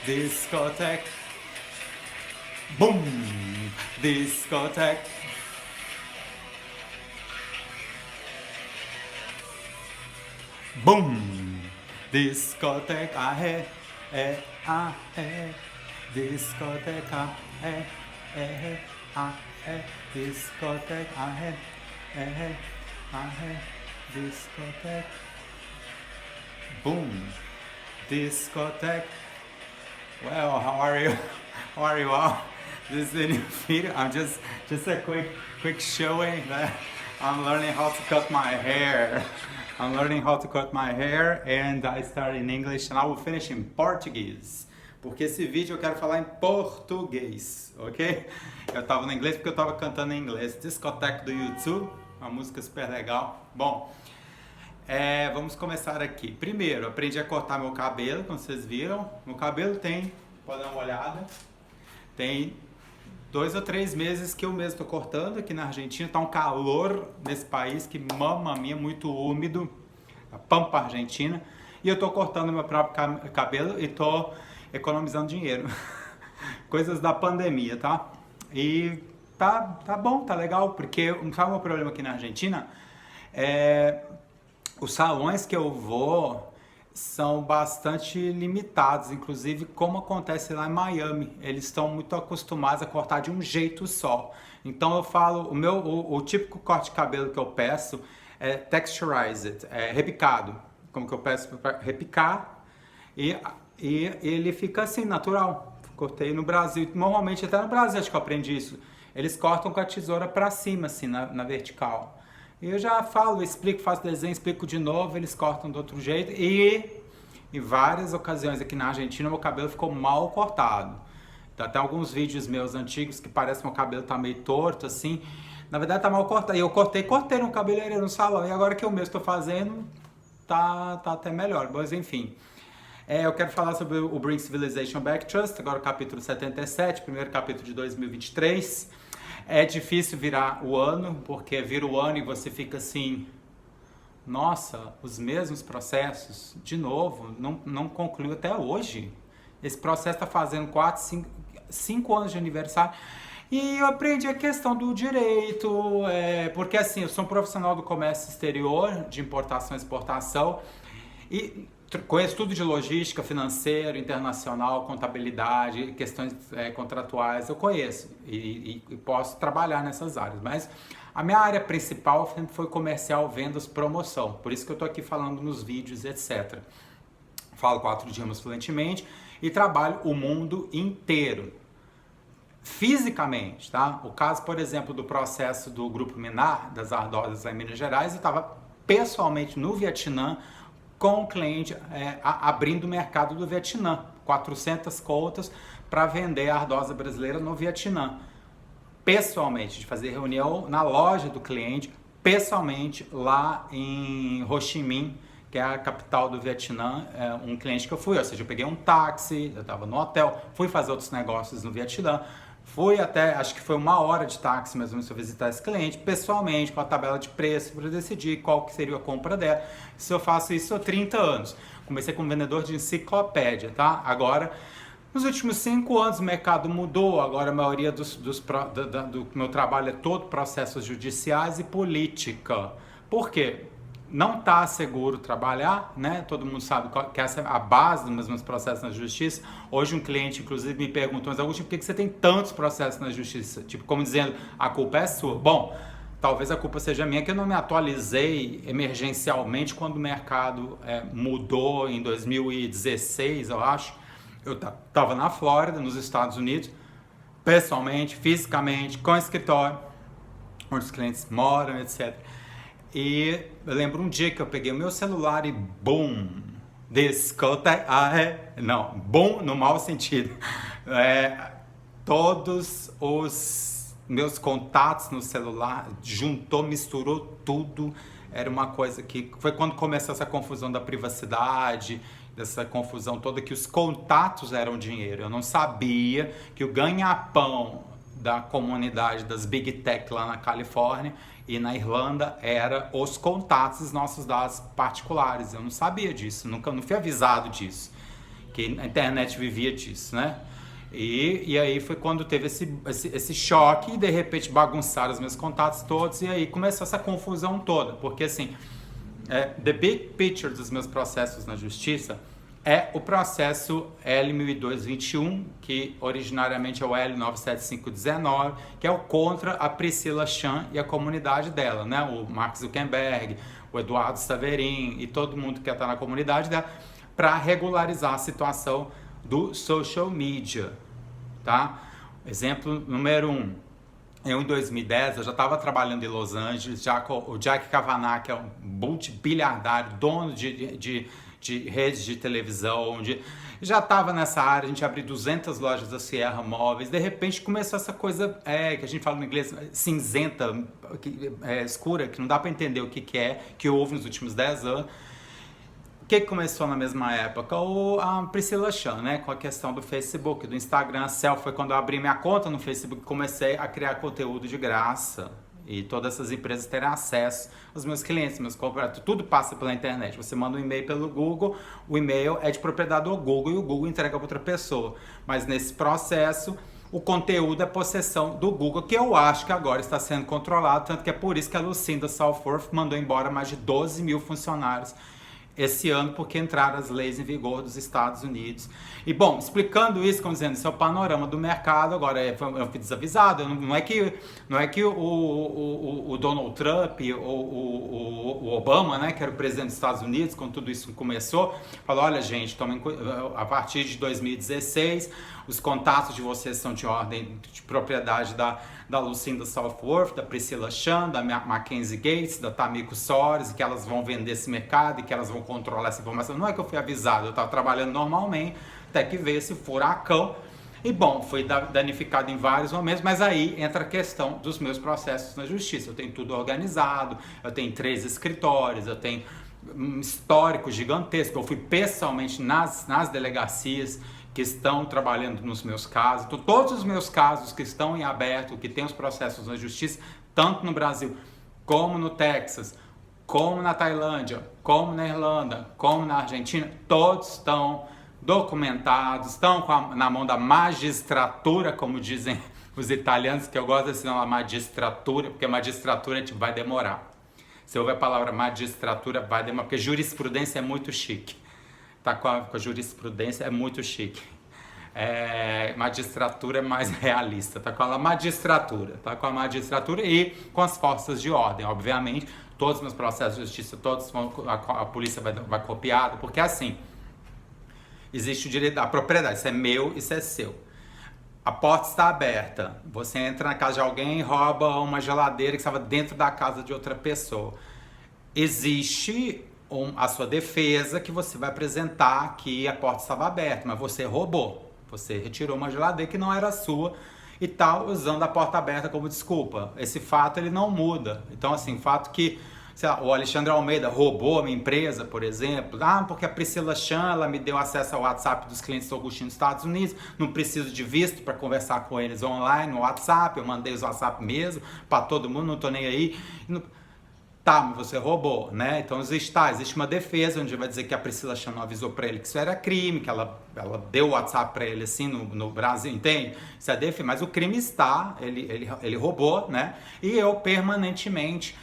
discotheque. Boom, discotheque. Boom, discotheque. Ah, discoteca, discoteca, discoteca. Boom, discotheque. Well, how are you? How are you all? This is the new video. I'm just a quick showing that I'm learning how to cut my hair. I'm learning how to cut my hair and I start in English and I will finish in Portuguese. Porque esse vídeo eu quero falar em português, ok? Eu tava no inglês porque eu tava cantando em inglês. Discoteca do YouTube, uma música super legal. Bom, vamos começar aqui. Primeiro, aprendi a cortar meu cabelo, como vocês viram. Meu cabelo tem, pode dar uma olhada, tem 2 ou 3 meses que eu mesmo tô cortando aqui na Argentina. Tá um calor nesse país que, mamma mia, muito úmido, a pampa argentina. E eu tô cortando meu próprio cabelo e tô economizando dinheiro. Coisas da pandemia, tá? E tá bom, tá legal, porque sabe o meu problema aqui na Argentina? Os salões que eu vou são bastante limitados, inclusive como acontece lá em Miami. Eles estão muito acostumados a cortar de um jeito só. Então eu falo, o típico corte de cabelo que eu peço é texturized, é repicado. Como que eu peço para repicar e ele fica assim, natural. Cortei no Brasil, normalmente até no Brasil acho que eu aprendi isso. Eles cortam com a tesoura para cima, assim, na vertical. E eu já falo, explico, faço desenho, explico de novo, eles cortam do outro jeito. E em várias ocasiões aqui na Argentina, meu cabelo ficou mal cortado. Tem até alguns vídeos meus antigos que parece que meu cabelo tá meio torto, assim. Na verdade tá mal cortado. E eu cortei no cabeleireiro, no salão. E agora que eu mesmo estou fazendo, tá até melhor. Mas enfim. Eu quero falar sobre o Bring Civilization Back Trust, agora o capítulo 77, primeiro capítulo de 2023. É difícil virar o ano, porque vira o ano e você fica assim, nossa, os mesmos processos, de novo, não concluiu até hoje. Esse processo está fazendo 5 anos de aniversário. E eu aprendi a questão do direito, porque assim, eu sou um profissional do comércio exterior, de importação e exportação, e conheço tudo de logística, financeiro, internacional, contabilidade, questões contratuais, eu conheço e posso trabalhar nessas áreas, mas a minha área principal sempre foi comercial, vendas, promoção, por isso que eu estou aqui falando nos vídeos, etc. Falo 4 idiomas fluentemente e trabalho o mundo inteiro, fisicamente, tá? O caso, por exemplo, do processo do Grupo Minar, das Ardosas lá em Minas Gerais, eu estava pessoalmente no Vietnã, com o cliente abrindo o mercado do Vietnã, 400 contas para vender a ardosa brasileira no Vietnã. Pessoalmente, de fazer reunião na loja do cliente, pessoalmente lá em Ho Chi Minh, que é a capital do Vietnã, um cliente que eu fui, ou seja, eu peguei um táxi, eu estava no hotel, fui fazer outros negócios no Vietnã, fui até, acho que foi 1 hora de táxi mais ou menos para visitar esse cliente, pessoalmente, com a tabela de preço, para decidir qual que seria a compra dela. Se eu faço isso há 30 anos. Comecei como vendedor de enciclopédia, tá? Agora, nos últimos 5 anos o mercado mudou, agora a maioria do meu trabalho é todo processos judiciais e política. Por quê? Não está seguro trabalhar, né? Todo mundo sabe que essa é a base dos meus processos na justiça. Hoje um cliente, inclusive, me perguntou, mas Augusto, por que você tem tantos processos na justiça? Tipo, como dizendo, a culpa é sua. Bom, talvez a culpa seja minha, que eu não me atualizei emergencialmente quando o mercado mudou em 2016, eu acho. Eu estava na Flórida, nos Estados Unidos, pessoalmente, fisicamente, com escritório, onde os clientes moram, etc. E eu lembro um dia que eu peguei o meu celular e boom, discoteca, não, boom no mau sentido. Todos os meus contatos no celular, juntou, misturou tudo. Era uma coisa que foi quando começou essa confusão da privacidade, dessa confusão toda, que os contatos eram dinheiro. Eu não sabia que o ganha-pão da comunidade das Big Tech lá na Califórnia e na Irlanda era os contatos, os nossos dados particulares. Eu não sabia disso, não fui avisado disso. que a internet vivia disso, né? E aí foi quando teve esse choque e de repente bagunçaram os meus contatos todos e aí começou essa confusão toda, porque assim, the big picture dos meus processos na justiça é o processo L1002-21, que originariamente é o L97519, que é o contra a Priscila Chan e a comunidade dela, né? O Mark Zuckerberg, o Eduardo Saverin e todo mundo que está na comunidade dela, para regularizar a situação do social media, tá? Exemplo número 1. Eu, em 2010, eu já estava trabalhando em Los Angeles, já com o Jack Cavanagh, que é um multibilhardário, dono de redes de televisão, já estava nessa área, a gente abriu 200 lojas da Sierra Móveis, de repente começou essa coisa que a gente fala no inglês, cinzenta, escura, que não dá para entender o que é, que houve nos últimos 10 anos. O que começou na mesma época? A Priscila Chan, né? Com a questão do Facebook, do Instagram. Selfie foi quando eu abri minha conta no Facebook e comecei a criar conteúdo de graça. E todas essas empresas terem acesso aos meus clientes, meus compradores, tudo passa pela internet. Você manda um e-mail pelo Google, o e-mail é de propriedade do Google e o Google entrega para outra pessoa. Mas nesse processo, o conteúdo é possessão do Google, que eu acho que agora está sendo controlado, tanto que é por isso que a Lucinda Salesforce mandou embora mais de 12 mil funcionários esse ano, porque entraram as leis em vigor dos Estados Unidos. E bom, explicando isso, como dizendo, esse é o panorama do mercado. Agora, eu fui desavisado, não é que o Donald Trump, o Obama, né, que era o presidente dos Estados Unidos, quando tudo isso começou, falou, olha gente, a partir de 2016, os contatos de vocês são de ordem de propriedade da Lucinda Salesforce, da Priscila Chan, da Mackenzie Gates, da Tamiko Soares, que elas vão vender esse mercado e que elas vão controlar essa informação. Não é que eu fui avisado, eu estava trabalhando normalmente, até que veio esse furacão. E bom, foi danificado em vários momentos, mas aí entra a questão dos meus processos na justiça. Eu tenho tudo organizado, eu tenho 3 escritórios, eu tenho um histórico gigantesco. Eu fui pessoalmente nas delegacias que estão trabalhando nos meus casos. Então, todos os meus casos que estão em aberto, que tem os processos na justiça, tanto no Brasil, como no Texas, como na Tailândia, como na Irlanda, como na Argentina, todos estão documentados, estão na mão da magistratura, como dizem os italianos, que eu gosto desse nome, magistratura, porque magistratura vai demorar. Se ouvir a palavra magistratura, vai demorar, porque jurisprudência é muito chique. Tá com a jurisprudência é muito chique. Magistratura é mais realista. Tá com a magistratura. Tá com a magistratura e com as forças de ordem, obviamente. Todos os meus processos de justiça, todos a polícia vai copiar, porque assim, existe o direito da propriedade. Isso é meu, isso é seu. A porta está aberta. Você entra na casa de alguém e rouba uma geladeira que estava dentro da casa de outra pessoa. Existe a sua defesa, que você vai apresentar que a porta estava aberta, mas você roubou. Você retirou uma geladeira que não era sua e tal, usando a porta aberta como desculpa. Esse fato, ele não muda. Então, assim, o fato que, sei lá, o Alexandre Almeida roubou a minha empresa, por exemplo, porque a Priscila Chan, ela me deu acesso ao WhatsApp dos clientes do Augustinho dos Estados Unidos, não preciso de visto para conversar com eles online, no WhatsApp, eu mandei os WhatsApp mesmo, para todo mundo, não tô nem aí. Tá, mas você roubou, né? Então existe uma defesa onde vai dizer que a Priscila Chan não avisou pra ele que isso era crime, que ela deu o WhatsApp pra ele assim no Brasil, entende? Isso é defesa, mas o crime está, ele roubou, né? E eu permanentemente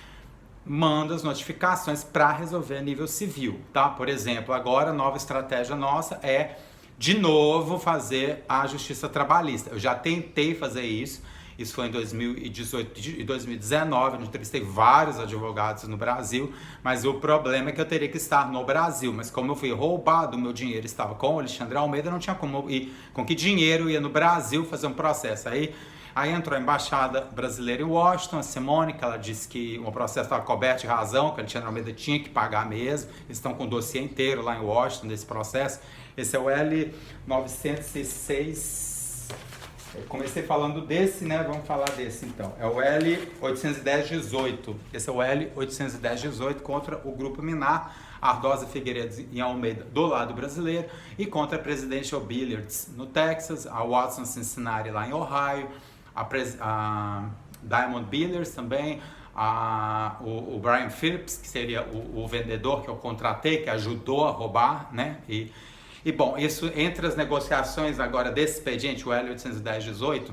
mando as notificações para resolver a nível civil, tá? Por exemplo, agora a nova estratégia nossa é, de novo, fazer a justiça trabalhista. Eu já tentei fazer isso. Isso foi em 2018 e 2019, eu entrevistei vários advogados no Brasil, mas o problema é que eu teria que estar no Brasil. Mas como eu fui roubado, o meu dinheiro estava com o Alexandre Almeida, não tinha como ir. Com que dinheiro eu ia no Brasil fazer um processo? Aí entrou a embaixada brasileira em Washington, a Simone, que ela disse que o processo estava coberto de razão, que o Alexandre Almeida tinha que pagar mesmo. Eles estão com o dossiê inteiro lá em Washington desse processo. Esse é o L906. Eu comecei falando desse, né? Vamos falar desse então. É o L810-18. Esse é o L810-18 contra o Grupo Minar, Ardosa Figueiredo e Almeida do lado brasileiro, e contra a Presidential Billiards no Texas, a Watson Cincinnati lá em Ohio, a Diamond Billiards também, o Brian Phillips, que seria o vendedor que eu contratei, que ajudou a roubar, né? E bom, isso entre as negociações agora desse expediente, o L810-18,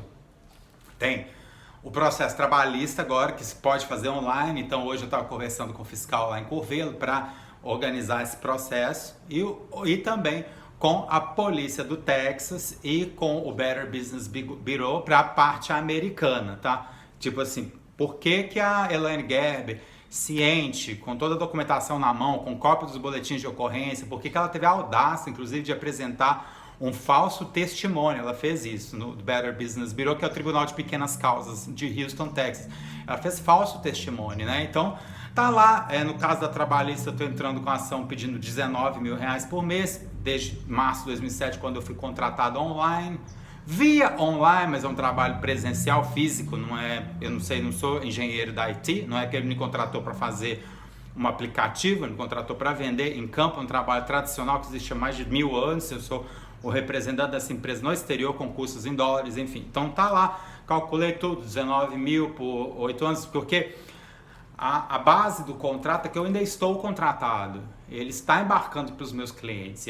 tem o processo trabalhista agora, que se pode fazer online. Então hoje eu estava conversando com o fiscal lá em Curvelo para organizar esse processo e também com a polícia do Texas e com o Better Business Bureau para a parte americana, tá? Tipo assim, por que a Elaine Gerber, ciente, com toda a documentação na mão, com cópia dos boletins de ocorrência, por que ela teve a audácia, inclusive, de apresentar um falso testemunho? Ela fez isso no Better Business Bureau, que é o Tribunal de Pequenas Causas de Houston, Texas. Ela fez falso testemunho, né? Então, tá lá, no caso da trabalhista, eu tô entrando com a ação pedindo R$19 mil por mês, desde março de 2007, quando eu fui contratado online. Via online, mas é um trabalho presencial, físico, não é, eu não sei, não sou engenheiro da IT, não é que ele me contratou para fazer um aplicativo, ele me contratou para vender em campo, um trabalho tradicional que existe há mais de 1000 anos, eu sou o representante dessa empresa no exterior, com custos em dólares, enfim. Então tá lá, calculei tudo, 19 mil por 8 anos, porque a base do contrato é que eu ainda estou contratado. Ele está embarcando para os meus clientes.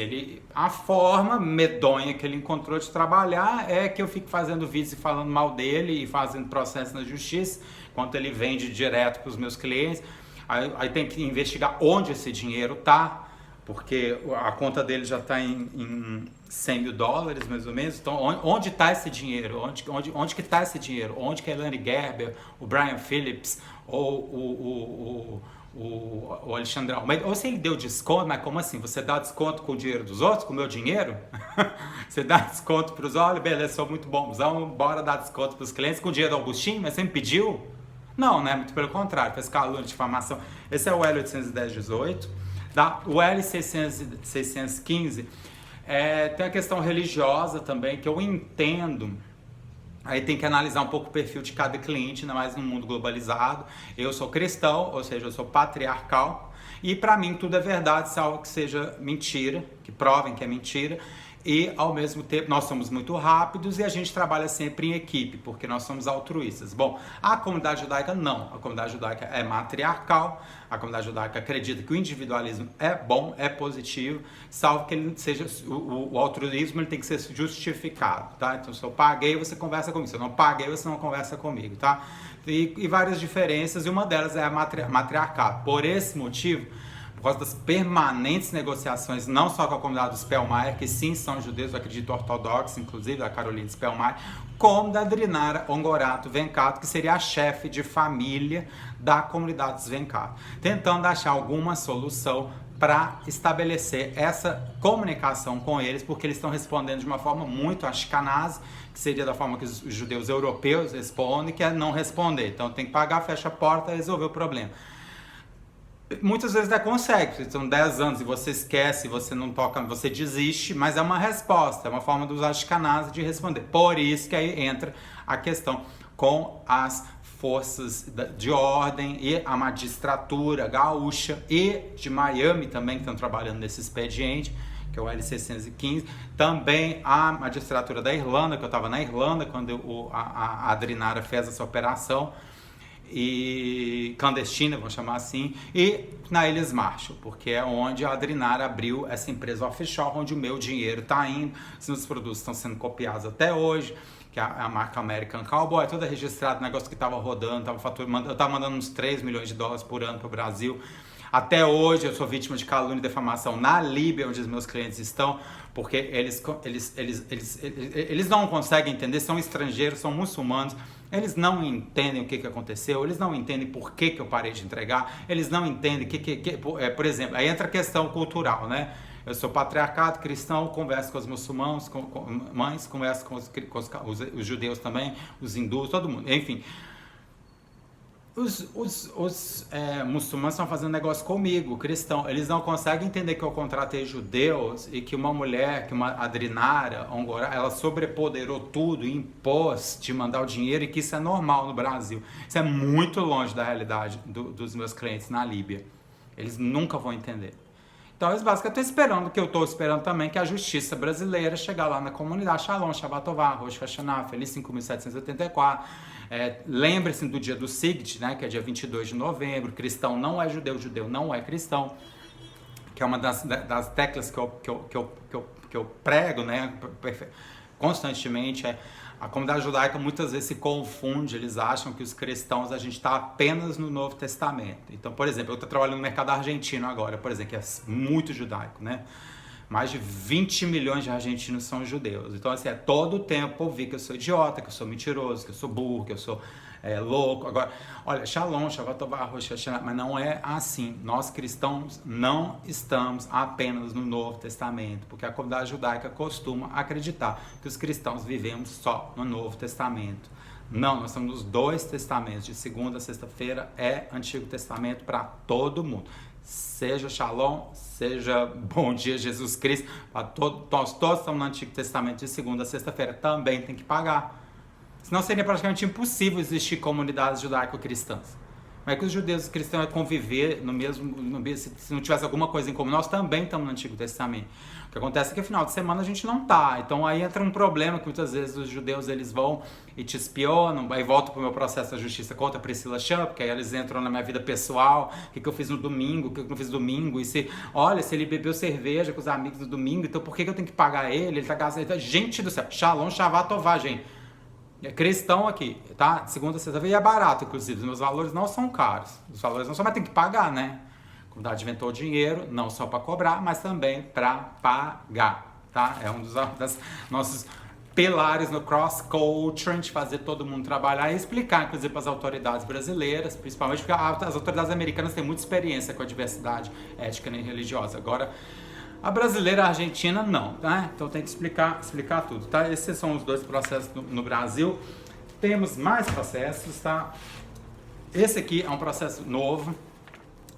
A forma medonha que ele encontrou de trabalhar é que eu fico fazendo vídeos e falando mal dele e fazendo processo na justiça, enquanto ele vende direto para os meus clientes. Aí tem que investigar onde esse dinheiro está, porque a conta dele já está em 100 mil dólares, mais ou menos. Então, onde está esse dinheiro? Onde que está esse dinheiro? Onde que a Elaine Gerber, o Brian Phillips, ou o Alexandre Almeida, ou se ele deu desconto, mas como assim? Você dá desconto com o dinheiro dos outros, com o meu dinheiro? Você dá desconto para os, olha, beleza, sou muito bonzão, bora dar desconto para os clientes com o dinheiro do Augustinho, mas você me pediu? Não, né? Muito pelo contrário, fez calúnia de difamação. Esse é o L810-18. O L615 tem a questão religiosa também, que eu entendo. Aí tem que analisar um pouco o perfil de cada cliente, ainda mais no mundo globalizado. Eu sou cristão, ou seja, eu sou patriarcal. E para mim tudo é verdade, salvo que seja mentira, que provem que é mentira. E ao mesmo tempo nós somos muito rápidos e a gente trabalha sempre em equipe, porque nós somos altruístas. Bom, a comunidade judaica não. A comunidade judaica é matriarcal. A comunidade judaica acredita que o individualismo é bom, é positivo, salvo que ele seja o altruísmo, ele tem que ser justificado, tá? Então, se eu paguei, você conversa comigo. Se eu não paguei, você não conversa comigo, tá? E várias diferenças, e uma delas é a matriarcado. Por esse motivo, por causa das permanentes negociações, não só com a comunidade dos Spellmeier, que sim são judeus, eu acredito ortodoxos, inclusive da Caroline Spellmeier, como da Adrinara Ongorato Vencato, que seria a chefe de família da comunidade dos Vencato, tentando achar alguma solução para estabelecer essa comunicação com eles, porque eles estão respondendo de uma forma muito ashkenaz, que seria da forma que os judeus europeus respondem, que é não responder. Então tem que pagar, fecha a porta e resolver o problema. Muitas vezes até consegue, são 10 anos e você esquece, você não toca, você desiste, mas é uma resposta, é uma forma dos ashkenazes de responder. Por isso que aí entra a questão com as forças de ordem e a magistratura gaúcha e de Miami também, que estão trabalhando nesse expediente, que é o L615, também a magistratura da Irlanda, que eu estava na Irlanda quando a Adrinara fez essa operação, e clandestina, vamos chamar assim, e na Ilhas Marshall, porque é onde a Adrinara abriu essa empresa offshore, onde o meu dinheiro está indo, os produtos estão sendo copiados até hoje, que é a marca American Cowboy, toda registrada, negócio que estava rodando, eu estava mandando uns 3 milhões de dólares por ano para o Brasil. Até hoje eu sou vítima de calúnia e defamação na Líbia, onde os meus clientes estão, porque eles não conseguem entender, são estrangeiros, são muçulmanos, eles não entendem o que aconteceu, eles não entendem por que eu parei de entregar, eles não entendem por exemplo, aí entra a questão cultural, né? Eu sou patriarcado cristão, converso com os muçulmanos, com mães, converso com os judeus também, os hindus, todo mundo, enfim. Os muçulmanos estão fazendo negócio comigo, cristão. Eles não conseguem entender que eu contratei judeus e que uma mulher, que uma Adrinara, ela sobrepoderou tudo e impôs de mandar o dinheiro e que isso é normal no Brasil. Isso é muito longe da realidade dos meus clientes na Líbia. Eles nunca vão entender. Então, eles basicamente eu estou esperando também que a justiça brasileira chegar lá na comunidade, Shalom, Shabbat Tová, Rosh Hashanah, Feliz 5.784. Lembre-se do dia do Sigd, né, que é dia 22 de novembro. Cristão não é judeu, judeu não é cristão, que é uma das teclas que eu porque eu prego, né, constantemente, a comunidade judaica muitas vezes se confunde, eles acham que os cristãos, a gente está apenas no Novo Testamento. Então, por exemplo, eu estou trabalhando no mercado argentino agora, por exemplo, que é muito judaico, né? Mais de 20 milhões de argentinos são judeus. Então, assim, todo o tempo ouvir que eu sou idiota, que eu sou mentiroso, que eu sou burro, que eu sou louco. Agora, olha, shalom, shabbat tovah, rosh hashanah, mas não é assim. Nós cristãos não estamos apenas no Novo Testamento, porque a comunidade judaica costuma acreditar que os cristãos vivemos só no Novo Testamento. Não, nós estamos nos dois testamentos, de segunda a sexta-feira é Antigo Testamento para todo mundo. Seja Shalom, seja Bom Dia Jesus Cristo, nós todos estamos no Antigo Testamento de segunda a sexta-feira, também tem que pagar. Senão seria praticamente impossível existir comunidades judaico-cristãs. Como é que os judeus e os cristãos iam conviver no mesmo, se não tivesse alguma coisa em comum? Nós também estamos no Antigo Testamento. O que acontece é que no final de semana a gente não está. Então aí entra um problema que muitas vezes os judeus eles vão e te espionam, aí volto para o meu processo da justiça contra a Priscila Champ, porque aí eles entram na minha vida pessoal, o que eu fiz no domingo, o que eu não fiz no domingo, e se ele bebeu cerveja com os amigos no domingo, então por que eu tenho que pagar ele? Ele está gastando. Gente do céu, Shalom, Shabbat Tová, gente. É cristão aqui, tá? Segunda, sexta-feira, e é barato, inclusive. Os meus valores não são caros. Os valores não são, mas tem que pagar, né? A comunidade inventou dinheiro, não só para cobrar, mas também para pagar, tá? É um dos nossos pilares no cross-culture, a gente fazer todo mundo trabalhar e explicar, inclusive, para as autoridades brasileiras, principalmente porque as autoridades americanas têm muita experiência com a diversidade étnica e religiosa. Agora, a brasileira e a argentina não, tá? Então tem que explicar tudo, tá? Esses são os dois processos no Brasil. Temos mais processos, tá? Esse aqui é um processo novo.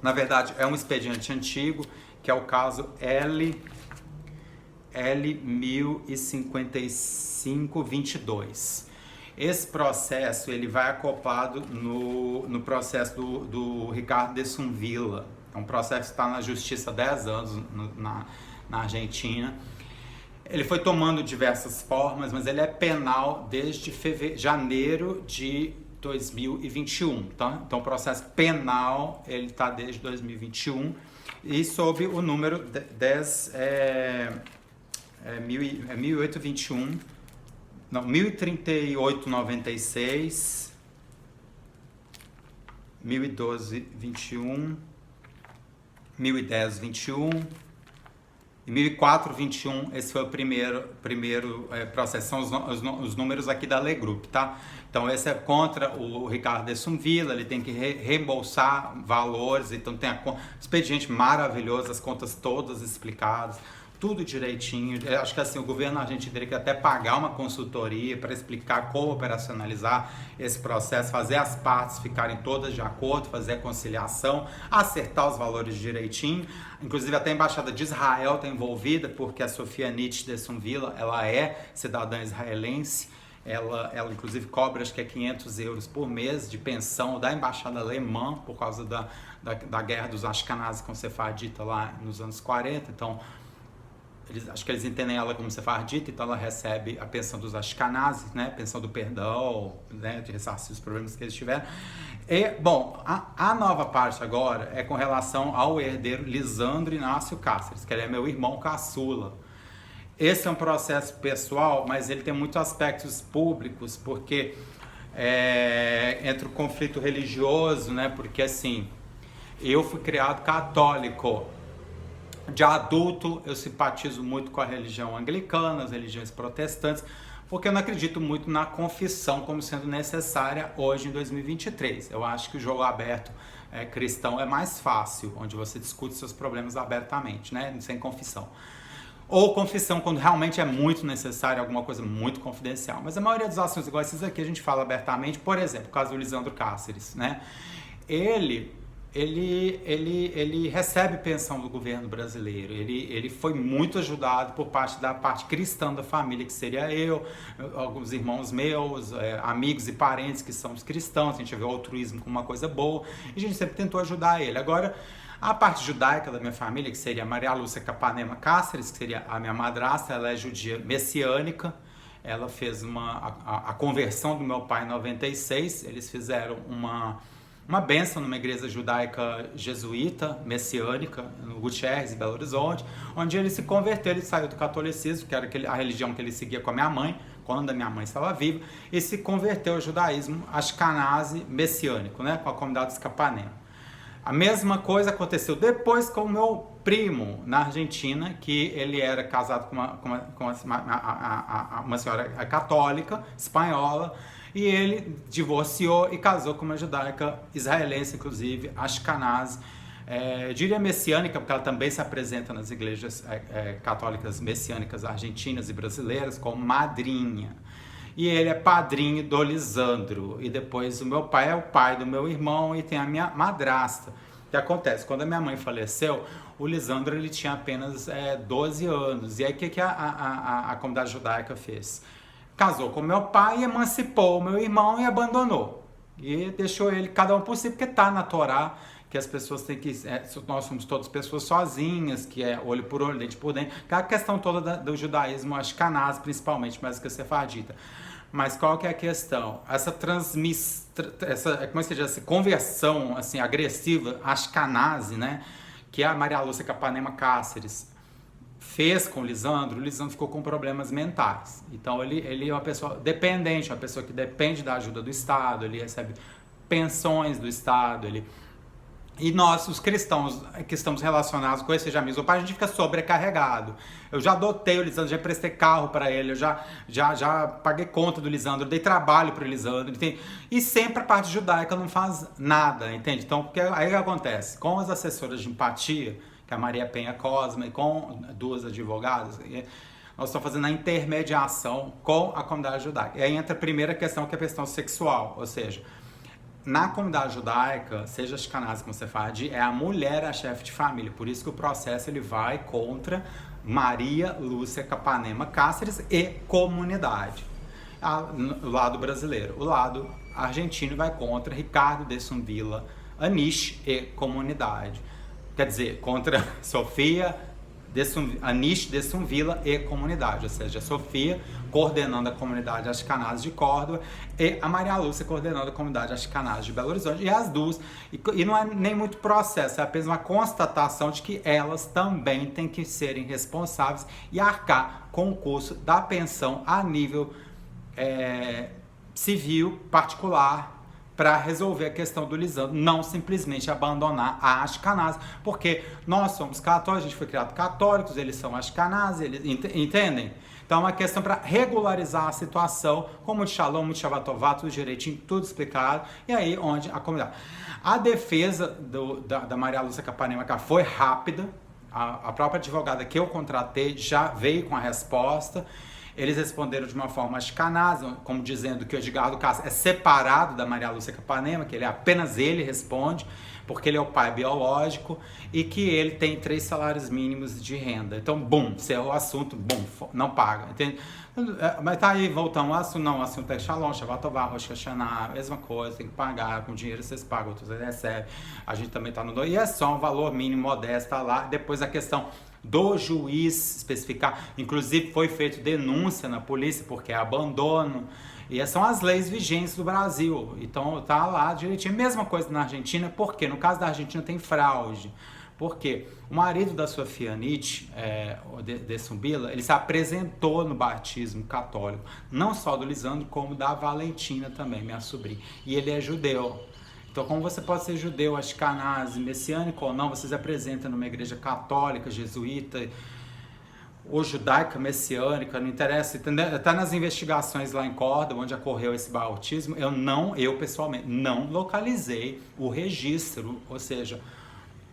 Na verdade, é um expediente antigo, que é o caso L1055-22. Esse processo, ele vai acoplado no processo do Ricardo de Sunvilla. É um processo que está na justiça há 10 anos na Argentina. Ele foi tomando diversas formas, mas ele é penal desde janeiro de 2021. Tá? Então, o processo penal ele está desde 2021 e sob o número 1821, não, 1038-96, 1012-21, 1010-21 e 1004-21, esse foi o primeiro processo, são os números aqui da Le Group, tá? Então esse é contra o Ricardo de Sunvilla, ele tem que reembolsar valores, então tem expediente maravilhoso, as contas todas explicadas, tudo direitinho. Eu acho que assim, o governo argentino teria que até pagar uma consultoria para explicar como operacionalizar esse processo, fazer as partes ficarem todas de acordo, fazer a conciliação, acertar os valores direitinho. Inclusive até a Embaixada de Israel está envolvida, porque a Sofia Nietzsche de Sunvilla, ela é cidadã israelense. Ela inclusive cobra, acho que é 500 euros por mês de pensão da Embaixada Alemã, por causa da guerra dos Ashkenazes com o Sefardita lá nos anos 40. Então, acho que eles entendem ela como sefardita, então ela recebe a pensão dos Ashkenazes, né? Pensão do perdão, né? De ressarcir os problemas que eles tiveram. E, bom, a nova parte agora é com relação ao herdeiro Lisandro Inácio Cáceres, que ele é meu irmão caçula. Esse é um processo pessoal, mas ele tem muitos aspectos públicos, porque entra o conflito religioso, né? Porque, assim, eu fui criado católico. De adulto, eu simpatizo muito com a religião anglicana, as religiões protestantes, porque eu não acredito muito na confissão como sendo necessária hoje em 2023. Eu acho que o jogo aberto cristão é mais fácil, onde você discute seus problemas abertamente, né? Sem confissão. Ou confissão quando realmente é muito necessário, alguma coisa muito confidencial. Mas a maioria dos assuntos igual esses aqui a gente fala abertamente. Por exemplo, o caso do Lisandro Cáceres, né? Ele recebe pensão do governo brasileiro, ele foi muito ajudado por parte da parte cristã da família, que seria eu, alguns irmãos meus, amigos e parentes que são os cristãos, a gente vê o altruísmo como uma coisa boa, e a gente sempre tentou ajudar ele. Agora, a parte judaica da minha família, que seria Maria Lúcia Capanema Cáceres, que seria a minha madrasta, ela é judia messiânica, ela fez a conversão do meu pai em 96, eles fizeram uma bênção numa igreja judaica jesuíta, messiânica, no Gutierrez, em Belo Horizonte, onde ele se converteu, ele saiu do catolicismo, que era a religião que ele seguia com a minha mãe, quando a minha mãe estava viva, e se converteu ao judaísmo ashkenazi messiânico, né, com a comunidade de Capanema. A mesma coisa aconteceu depois com o meu primo na Argentina, que ele era casado com uma senhora católica, espanhola, e ele divorciou e casou com uma judaica israelense, inclusive, ashkenazi, diria messiânica, porque ela também se apresenta nas igrejas católicas messiânicas argentinas e brasileiras como madrinha. E ele é padrinho do Lisandro. E depois o meu pai é o pai do meu irmão e tem a minha madrasta. O que acontece? Quando a minha mãe faleceu, o Lisandro ele tinha apenas 12 anos. E aí o que a comunidade judaica fez? Casou com meu pai, emancipou o meu irmão e abandonou. E deixou ele, cada um por si, porque está na Torá que as pessoas têm que... nós somos todas pessoas sozinhas, que é olho por olho, dente por dente. Que é a questão toda do judaísmo ashkenaz, principalmente, mais que a sefardita. Mas qual que é a questão? Essa essa conversão assim, agressiva, ashkenazi, né? Que a Maria Lúcia Capanema Cáceres fez com o Lisandro ficou com problemas mentais. Então ele é uma pessoa dependente, uma pessoa que depende da ajuda do Estado, ele recebe pensões do Estado, E nós, os cristãos que estamos relacionados com esse jamismo, a gente fica sobrecarregado. Eu já adotei o Lisandro, já emprestei carro para ele, eu já paguei conta do Lisandro, dei trabalho para o Lisandro, entende? E sempre a parte judaica não faz nada, entende? Então, porque aí o que acontece? Com as assessoras de empatia, que é a Maria Penha Cosma e com duas advogadas, nós estamos fazendo a intermediação com a comunidade judaica. E aí entra a primeira questão, que é a questão sexual, ou seja, na comunidade judaica, seja ashkenazi como você fala, é a mulher a chefe de família. Por isso que o processo ele vai contra Maria Lúcia Capanema Cáceres e comunidade. O lado brasileiro. O lado argentino vai contra Ricardo Dessun Villa Anish e comunidade. Quer dizer, contra Sofia Anish Dessun Villa e comunidade, ou seja, a Sofia coordenando a comunidade ashkenazi de Córdoba e a Maria Lúcia coordenando a comunidade ashkenazi de Belo Horizonte, e as duas, e não é nem muito processo, é apenas uma constatação de que elas também têm que serem responsáveis e arcar com o custo da pensão a nível civil, particular, para resolver a questão do Lisandro, não simplesmente abandonar a ashkenazi, porque nós somos católicos, a gente foi criado católicos, eles são ashkenazi, eles entendem? Então é uma questão para regularizar a situação, com muito shalom, muito shavatová, tudo direitinho, tudo explicado, e aí onde a comunidade. A defesa da Maria Lúcia Capanema foi rápida, a própria advogada que eu contratei já veio com a resposta. Eles responderam de uma forma ashkenazi, como dizendo que o Edgardo Castro é separado da Maria Lúcia Capanema, que apenas ele responde, porque ele é o pai biológico, e que ele tem 3 salários mínimos de renda. Então, bum, encerrou o assunto, bum, não paga, entende? Mas tá aí, voltando ao assunto, não, o assunto é Shalom, Shavatová, Rosh Hashanah, mesma coisa, tem que pagar, com dinheiro vocês pagam, outros vocês recebem, a gente também tá no... E é só um valor mínimo modesto, tá lá. Depois a questão do juiz especificar, inclusive foi feita denúncia na polícia porque é abandono, e são as leis vigentes do Brasil, então tá lá direitinho. Mesma coisa na Argentina, porque no caso da Argentina tem fraude, porque o marido da Sofia Anish, Dessun Villa, ele se apresentou no batismo católico, não só do Lisandro, como da Valentina também, minha sobrinha, e ele é judeu. Então, como você pode ser judeu, ashkenazi, messiânico ou não, você se apresenta numa igreja católica, jesuíta, ou judaica, messiânica, não interessa. Está nas investigações lá em Córdoba, onde ocorreu esse bautismo, eu pessoalmente, não localizei o registro, ou seja,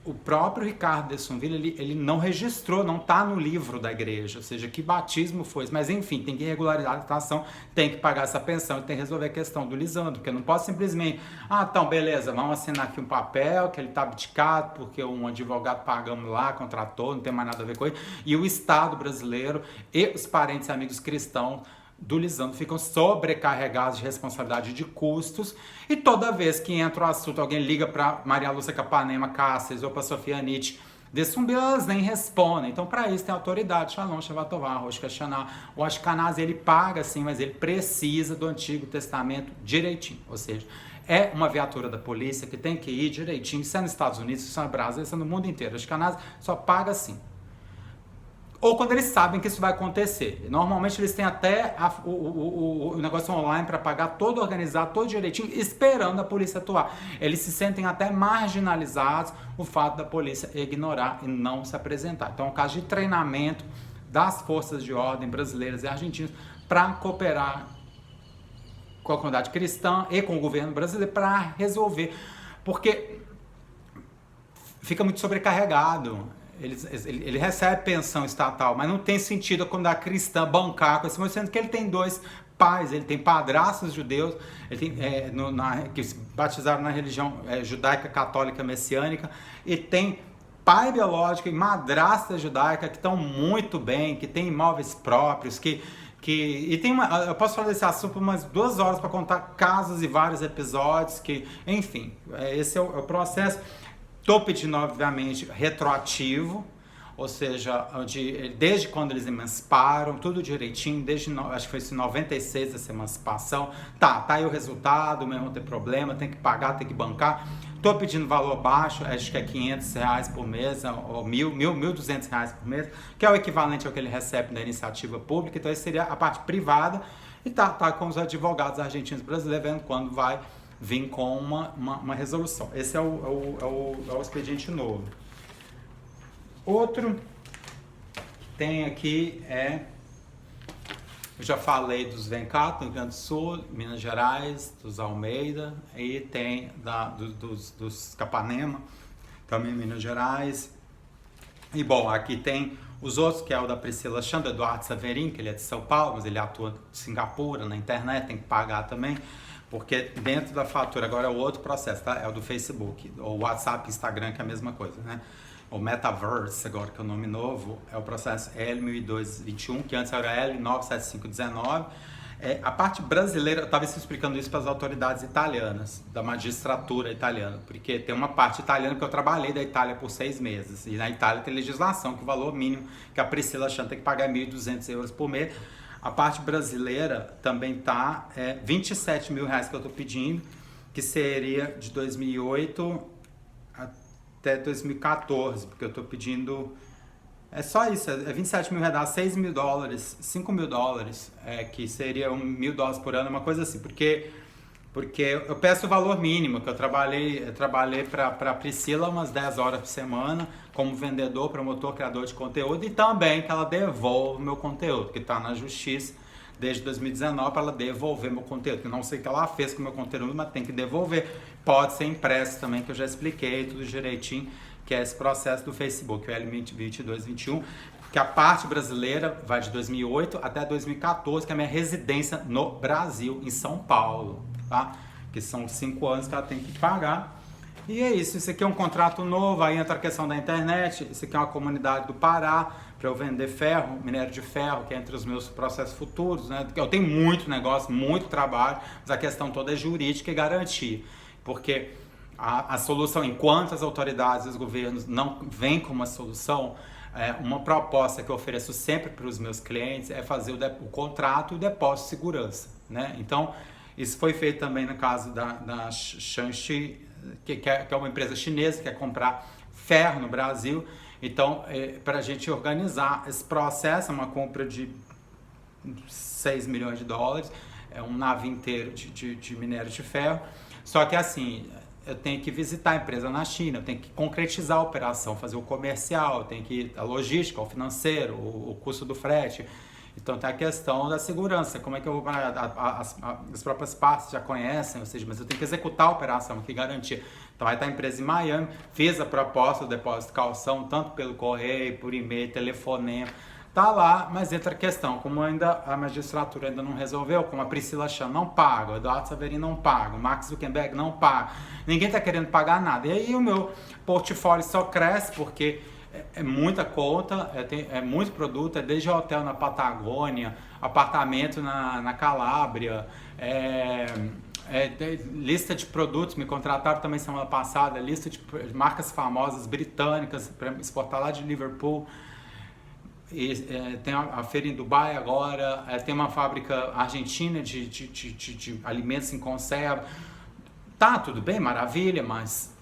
o próprio Ricardo Dessun Villa, ele não registrou, não está no livro da igreja, ou seja, que batismo foi esse. Mas enfim, tem que regularizar a situação, tem que pagar essa pensão e tem que resolver a questão do Lisandro, porque eu não posso simplesmente, então beleza, vamos assinar aqui um papel que ele está abdicado, porque um advogado pagamos lá, contratou, não tem mais nada a ver com ele, e o Estado brasileiro e os parentes e amigos cristãos do Lisandro ficam sobrecarregados de responsabilidade de custos, e toda vez que entra o assunto, alguém liga para Maria Lúcia Capanema Cáceres ou para Sofia Anish Dessun Villa, elas nem respondem. Então, para isso tem autoridade, Shalom, Shavatová, Rosh Hashanah. O ashkenazi, ele paga sim, mas ele precisa do Antigo Testamento direitinho, ou seja, é uma viatura da polícia que tem que ir direitinho, isso é nos Estados Unidos, isso é no Brasil, isso é no mundo inteiro. Os canais só paga assim. Ou quando eles sabem que isso vai acontecer. Normalmente eles têm até o negócio online para pagar todo organizado, todo direitinho, esperando a polícia atuar. Eles se sentem até marginalizados o fato da polícia ignorar e não se apresentar. Então é um caso de treinamento das forças de ordem brasileiras e argentinas para cooperar com a comunidade cristã e com o governo brasileiro para resolver. Porque fica muito sobrecarregado. Ele recebe pensão estatal, mas não tem sentido a comunidade cristã bancar com esse moço, sendo que ele tem 2 pais, ele tem padrastos judeus, ele tem, que se batizaram na religião judaica católica messiânica, e tem pai biológico e madrasta judaica que estão muito bem, que tem imóveis próprios, e tem eu posso falar desse assunto por umas 2 horas para contar casos e vários episódios, enfim, esse é o processo. Estou pedindo, obviamente, retroativo, ou seja, desde quando eles emanciparam, tudo direitinho, acho que foi em 96 essa emancipação. Tá aí o resultado, mesmo não tem problema, tem que pagar, tem que bancar. Estou pedindo valor baixo, acho que é R$500 por mês, ou R$1.200 por mês, que é o equivalente ao que ele recebe da iniciativa pública, então isso seria a parte privada, e tá com os advogados argentinos brasileiros vendo quando vai vir com uma resolução. Esse é o expediente novo. Outro tem aqui eu já falei dos Vencato, no Rio Grande do Sul, Minas Gerais, dos Almeida, e tem dos Capanema, também Minas Gerais. E bom, aqui tem os outros, que é o da Priscila Chan, Eduardo Saverin, que ele é de São Paulo, mas ele atua em Singapura, na internet, tem que pagar também. Porque dentro da fatura, agora é o outro processo, tá? É o do Facebook, o WhatsApp, Instagram, que é a mesma coisa, né? O Metaverse, agora que é o nome novo, é o processo L1221, que antes era L97519. A parte brasileira, eu estava explicando isso para as autoridades italianas, da magistratura italiana, porque tem uma parte italiana que eu trabalhei da Itália por 6 meses, e na Itália tem legislação que o valor mínimo que a Priscila Chan tem que pagar é R$1.200 por mês. A parte brasileira também tá R$27 mil que eu estou pedindo, que seria de 2008 até 2014, porque eu estou pedindo... É só isso, é 27 mil reais, dá 6 mil dólares, 5 mil dólares, que seria $1.000 por ano, uma coisa assim, porque eu peço o valor mínimo, que eu trabalhei para a Priscila umas 10 horas por semana, como vendedor, promotor, criador de conteúdo, e também que ela devolva o meu conteúdo, que está na justiça desde 2019 para ela devolver meu conteúdo, que não sei o que ela fez com o meu conteúdo, mas tem que devolver. Pode ser impresso também, que eu já expliquei tudo direitinho, que é esse processo do Facebook, o L2221, que a parte brasileira vai de 2008 até 2014, que é a minha residência no Brasil, em São Paulo, tá? Que são 5 anos que ela tem que pagar. E é isso aqui é um contrato novo, aí entra a questão da internet, isso aqui é uma comunidade do Pará, para eu vender ferro, minério de ferro, que é entre os meus processos futuros, né? Eu tenho muito negócio, muito trabalho, mas a questão toda é jurídica e garantia, porque a solução, enquanto as autoridades e os governos não vêm com uma solução, uma proposta que eu ofereço sempre para os meus clientes é fazer o contrato e o depósito de segurança, né? Então, isso foi feito também no caso da Shanxi, que é uma empresa chinesa que quer comprar ferro no Brasil. Então, para a gente organizar esse processo, é uma compra de 6 milhões de dólares, é um navio inteiro de minério de ferro. Só que assim, eu tenho que visitar a empresa na China, eu tenho que concretizar a operação, fazer o comercial, eu tenho que a logística, o financeiro, o custo do frete. Então tem a questão da segurança, como é que eu vou... As próprias partes já conhecem, ou seja, mas eu tenho que executar a operação, que garantir. Então vai estar a empresa em Miami, fiz a proposta do depósito de calção, tanto pelo correio, por e-mail, telefonema, tá lá, mas entra a questão, como ainda a magistratura ainda não resolveu, como a Priscila Chan não paga, o Eduardo Saverin não paga, o Mark Zuckerberg não paga, ninguém está querendo pagar nada. E aí o meu portfólio só cresce porque é muita conta, é muito produto, é desde hotel na Patagônia, apartamento na Calábria, lista de produtos, me contrataram também semana passada, lista de marcas famosas britânicas para exportar lá de Liverpool. E, tem a feira em Dubai agora, tem uma fábrica argentina de alimentos em conserva. Tá, tudo bem, maravilha, mas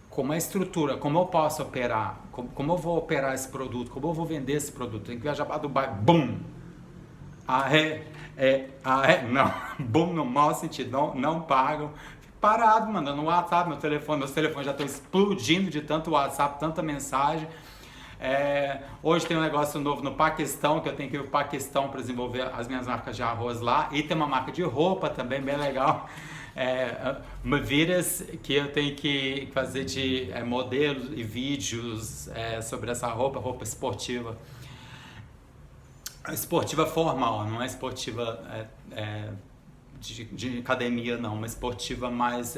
como é a estrutura, como eu posso operar, como eu vou operar esse produto, como eu vou vender esse produto, tem que viajar para Dubai, bum! Não, bum, no mau sentido, não pagam. Fico parado, mandando WhatsApp, meus telefones já estão explodindo de tanto WhatsApp, tanta mensagem. Hoje tem um negócio novo no Paquistão, que eu tenho que ir para o Paquistão para desenvolver as minhas marcas de arroz lá, e tem uma marca de roupa também, bem legal. Vidas que eu tenho que fazer de modelos e vídeos sobre essa roupa esportiva. Esportiva formal, não é esportiva de academia, não, uma esportiva mais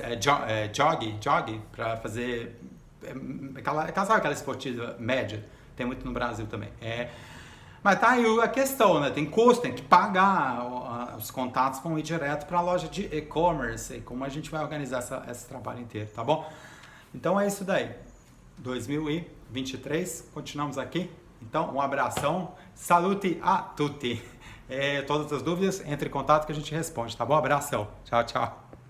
jog, para fazer sabe aquela esportiva média, tem muito no Brasil também. Mas tá aí a questão, né? Tem custo, tem que pagar, os contatos vão ir direto para a loja de e-commerce, e como a gente vai organizar esse trabalho inteiro, tá bom? Então é isso daí. 2023, continuamos aqui. Então, um abração, salute a tutti. Todas as dúvidas, entre em contato que a gente responde, tá bom? Abração, tchau, tchau.